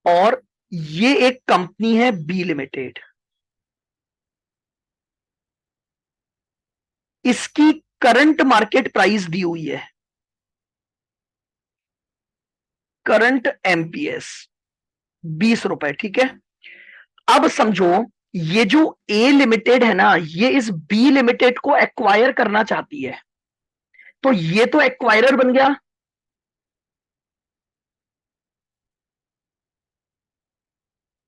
और ये एक कंपनी है बी लिमिटेड। इसकी करंट मार्केट प्राइस दी हुई है, करंट एमपीएस 20 रुपए, ठीक है। अब समझो ये जो ए लिमिटेड है ना, ये इस बी लिमिटेड को एक्वायर करना चाहती है, तो ये तो एक्वायरर बन गया,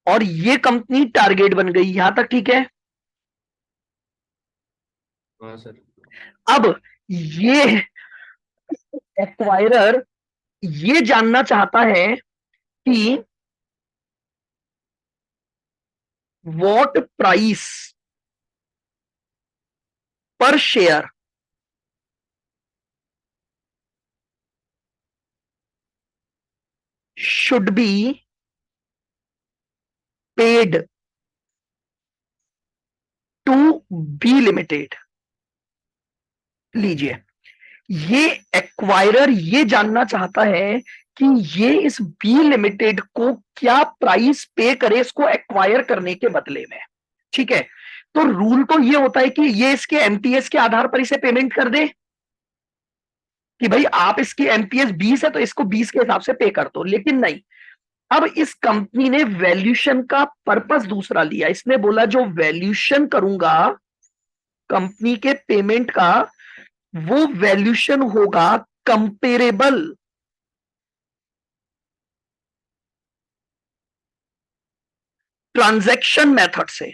और ये कंपनी टारगेट बन गई, यहां तक ठीक है। हाँ सर। अब ये एक्वायरर ये जानना चाहता है कि व्हाट प्राइस पर share should be paid to be limited. लीजिए, ये एक्वायरर ये जानना चाहता है कि ये इस बी लिमिटेड को क्या प्राइस पे करे इसको एक्वायर करने के बदले में, ठीक है। तो रूल तो ये होता है कि ये इसके एमटीएस के आधार पर इसे पेमेंट कर दे, कि भाई आप इसकी एमटीएस 20 है तो इसको 20 के हिसाब से पे कर दो, लेकिन नहीं। अब इस कंपनी ने वैल्यूशन का पर्पस दूसरा लिया, इसने बोला जो वैल्यूशन करूंगा कंपनी के पेमेंट का, वो वैल्यूशन होगा कंपेरेबल ट्रांजैक्शन मेथड से।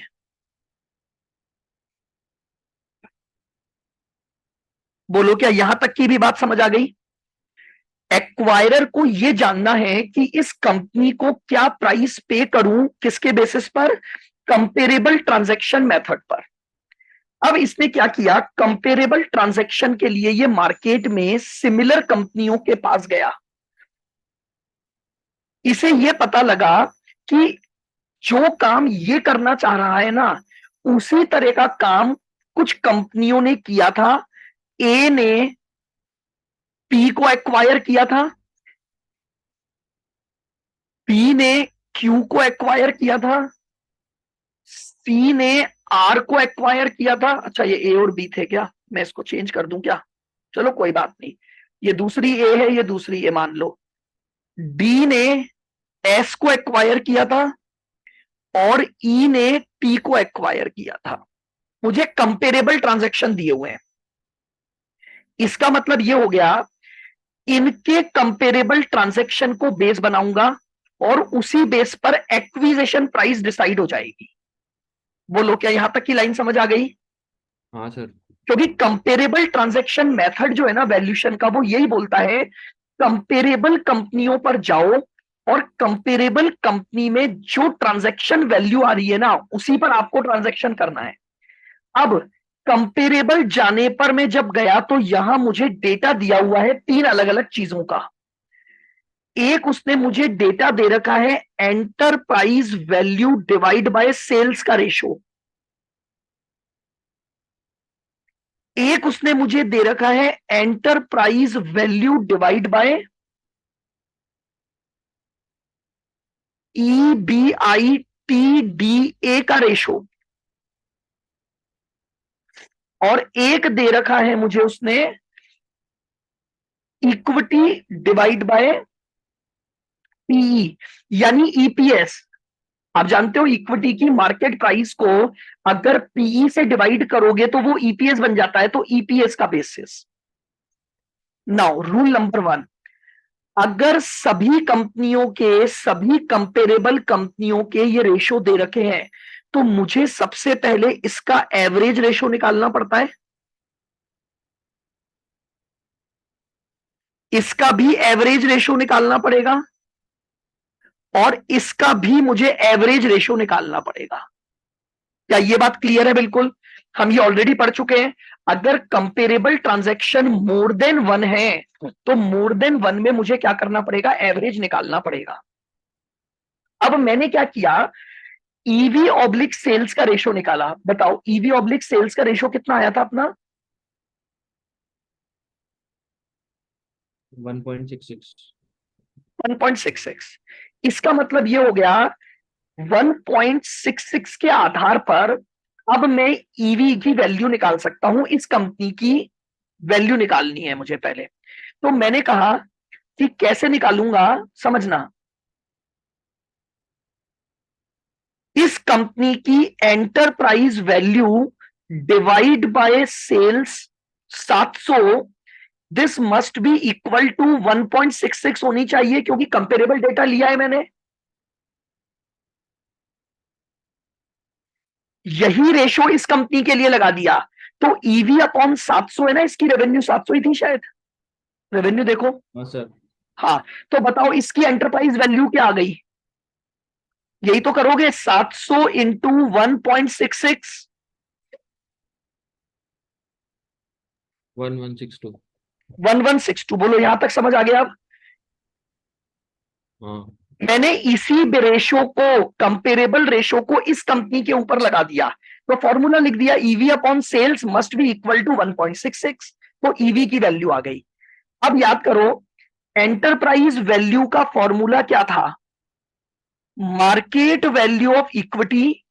बोलो क्या यहां तक की भी बात समझ आ गई? एक्वायरर को यह जानना है कि इस कंपनी को क्या प्राइस पे करूं, किसके बेसिस पर? कंपेरेबल ट्रांजैक्शन मेथड पर। अब इसने क्या किया, कंपेरेबल ट्रांजैक्शन के लिए ये मार्केट में सिमिलर कंपनियों के पास गया। इसे ये पता लगा कि जो काम ये करना चाह रहा है ना, उसी तरह का काम कुछ कंपनियों ने किया था। ए ने पी को एक्वायर किया था, पी ने क्यू को एक्वायर किया था, सी ने आर को एक्वायर किया था। अच्छा, ये ए और बी थे क्या? मैं इसको चेंज कर दूं क्या? चलो कोई बात नहीं, ये दूसरी ए है, ये दूसरी ए मान लो। डी ने एस को एक्वायर किया था और ई ने पी को एक्वायर किया था। मुझे कंपेरेबल ट्रांजैक्शन दिए हुए हैं। इसका मतलब ये हो गया, इनके कंपेरेबल ट्रांजैक्शन को बेस बनाऊंगा और उसी बेस पर एक्विजिशन प्राइस डिसाइड हो जाएगी। बोलो, क्या यहां तक की लाइन समझ आ गई? हाँ सर। क्योंकि कंपेरेबल ट्रांजैक्शन मेथड जो है ना वैल्यूएशन का, वो यही बोलता है कंपेरेबल कंपनियों पर जाओ और कंपेरेबल कंपनी में जो ट्रांजैक्शन वैल्यू आ रही है ना, उसी पर आपको ट्रांजैक्शन करना है। अब कंपेरेबल जाने पर मैं जब गया तो यहां मुझे डेटा दिया हुआ है तीन अलग अलग चीजों का। एक, उसने मुझे डेटा दे रखा है enterprise value divide by sales का रेशो। एक उसने मुझे दे रखा है enterprise value divide by EBITDA का रेशो। और एक दे रखा है मुझे उसने इक्विटी डिवाइड बाय PE, यानी EPS। आप जानते हो इक्विटी की मार्केट प्राइस को अगर पीई से डिवाइड करोगे तो वो ईपीएस बन जाता है, तो ईपीएस का बेसिस। नाउ रूल नंबर 1, अगर सभी कंपनियों के, सभी कंपेरेबल कंपनियों के ये रेशो दे रखे हैं, तो मुझे सबसे पहले इसका एवरेज रेशो निकालना पड़ता है। इसका भी एवरेज रेशो निकालना पड़ेगा और इसका भी मुझे एवरेज रेशो निकालना पड़ेगा। क्या ये बात क्लियर है? बिल्कुल, हम ये ऑलरेडी पढ़ चुके हैं। अगर comparable transaction more than one है तो मोर देन वन में मुझे क्या करना पड़ेगा? एवरेज निकालना पड़ेगा। अब मैंने क्या किया, ईवी ऑब्लिक सेल्स का रेशो निकाला। बताओ ईवी ऑब्लिक सेल्स का रेशो कितना आया था अपना? 1.66। 1.66। इसका मतलब ये हो गया 1.66 के आधार पर अब मैं ईवी की वैल्यू निकाल सकता हूं। इस कंपनी की वैल्यू निकालनी है मुझे पहले। तो मैंने कहा कि कैसे निकालूंगा, समझना। इस कंपनी की enterprise value divide by sales 700, this must be equal to 1.66 होनी चाहिए, क्योंकि कंपेरेबल डेटा लिया है मैंने। यही रेशो इस कंपनी के लिए लगा दिया। तो ईवी अपॉन 700 है ना, इसकी रेवेन्यू 700 ही थी शायद। रेवेन्यू देखो। हाँ सर। हाँ, तो बताओ इसकी एंटरप्राइज वैल्यू क्या आ गई? यही तो करोगे, 700 इंटू 1.66। 1162। 1162। बोलो यहां तक समझ आ गया? अब हाँ मैंने इसी रेशो को, कंपेरेबल रेशो को इस कंपनी के ऊपर लगा दिया। तो फॉर्मूला लिख दिया, EV upon sales must be equal to 1.66। तो ईवी की वैल्यू आ गई। अब याद करो, एंटरप्राइज वैल्यू का फॉर्मूला क्या था? Market value of equity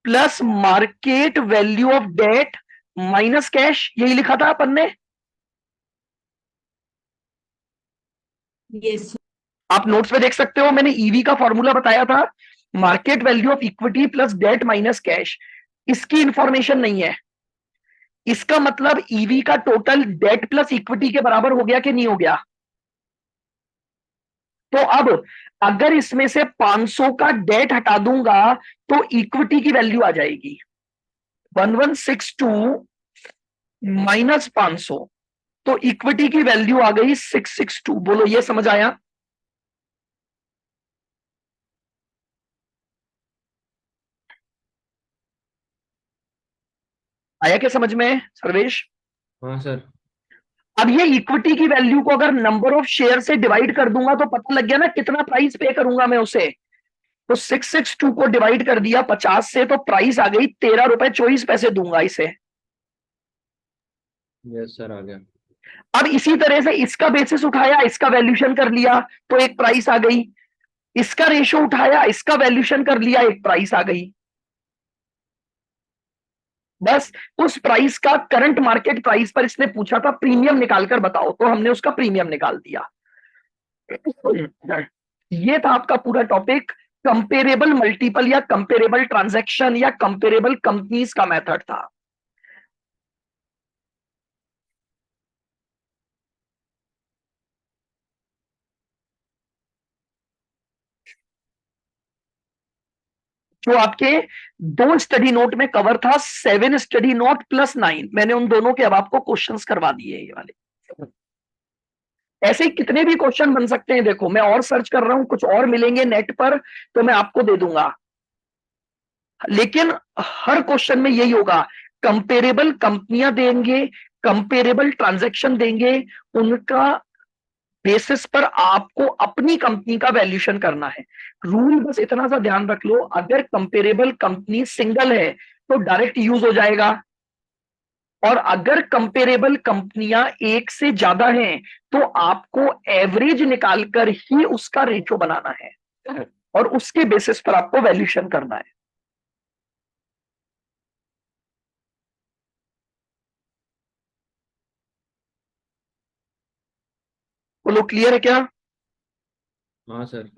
plus market value of debt minus cash. यही लिखा था अपन ने। यस। आप नोट्स में देख सकते हो, मैंने ईवी का फॉर्मूला बताया था, market value of equity plus debt minus cash. इसकी इंफॉर्मेशन नहीं है। इसका मतलब ईवी का टोटल डेट प्लस इक्विटी के बराबर हो गया कि नहीं हो गया? तो अब अगर इसमें से 500 का डेट हटा दूंगा तो इक्विटी की वैल्यू आ जाएगी 1162 माइनस 500। तो इक्विटी की वैल्यू आ गई 662। बोलो ये समझ आया? आया क्या समझ में सर्वेश? हाँ सर। अब ये इक्विटी की वैल्यू को अगर नंबर ऑफ शेयर से डिवाइड कर दूंगा तो पता लग गया ना कितना प्राइस पे करूंगा मैं उसे। तो 662 को डिवाइड कर दिया 50 से, तो प्राइस आ गई 13 रुपए 24 पैसे दूंगा इसे। यस सर, आ गया। अब इसी तरह से इसका बेसिस उठाया, इसका वैल्यूशन कर लिया, तो एक प्राइस आ गई। इसका रेशो उठाया, इसका वैल्यूशन कर लिया, एक प्राइस आ गई। बस उस प्राइस का करंट मार्केट प्राइस पर इसने पूछा था प्रीमियम निकालकर बताओ, तो हमने उसका प्रीमियम निकाल दिया। ये था आपका पूरा टॉपिक। कंपेरेबल मल्टीपल या कंपेरेबल ट्रांजैक्शन या कंपेरेबल कंपनीज का मेथड था। जो आपके 2 स्टडी नोट में कवर था, 7 स्टडी नोट +9, मैंने उन दोनों के अब आपको क्वेश्चंस करवा दिए ये वाले। ऐसे ही कितने भी क्वेश्चन बन सकते हैं, देखो मैं और सर्च कर रहा हूं, कुछ और मिलेंगे नेट पर तो मैं आपको दे दूंगा, लेकिन हर क्वेश्चन में यही होगा, कंपेरेबल कंपनियां देंगे, कंपेरेबल ट्रांजैक्शन देंगे, उनका बेसिस पर आपको अपनी कंपनी का वैल्यूशन करना है। रूल बस इतना सा ध्यान रख लो, अगर कंपेरेबल कंपनी सिंगल है तो डायरेक्ट यूज हो जाएगा, और अगर कंपेरेबल कंपनियां एक से ज्यादा हैं तो आपको एवरेज निकालकर ही उसका रेशो बनाना है और उसके बेसिस पर आपको वैल्यूशन करना है। बोलो क्लियर है क्या? हाँ सर।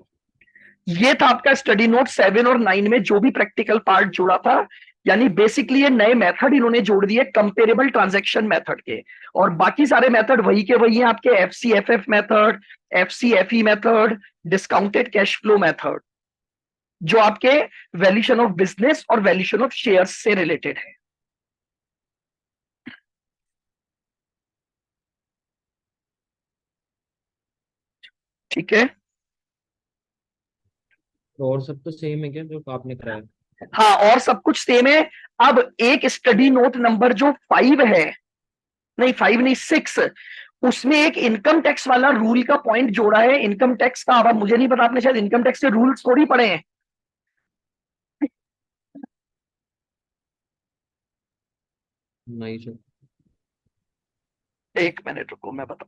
ये था आपका स्टडी नोट 7 और 9 में जो भी प्रैक्टिकल पार्ट जुड़ा था। यानी बेसिकली ये नए मेथड इन्होंने जोड़ दिए कंपेरेबल ट्रांजैक्शन मेथड के, और बाकी सारे मेथड वही के वही हैं आपके, FCFF method, FCFE method, discounted cash flow method, जो आपके वैल्यूशन ऑफ बिजनेस और वैल्यूशन ऑफ शेयर्स से रिलेटेड है। ठीक है। तो और सब तो सेम है क्या जो आपने कराया? हाँ, और सब कुछ सेम है। अब एक स्टडी नोट नंबर जो 5 है, नहीं 5 नहीं 6, उसमें एक इनकम टैक्स वाला रूल का पॉइंट जोड़ा है। इनकम टैक्स का, अब मुझे नहीं पता, आपने शायद इनकम टैक्स के रूल्स थोड़ी पढ़े हैं। नहीं सर। एक मिनट रुको, मैं बता।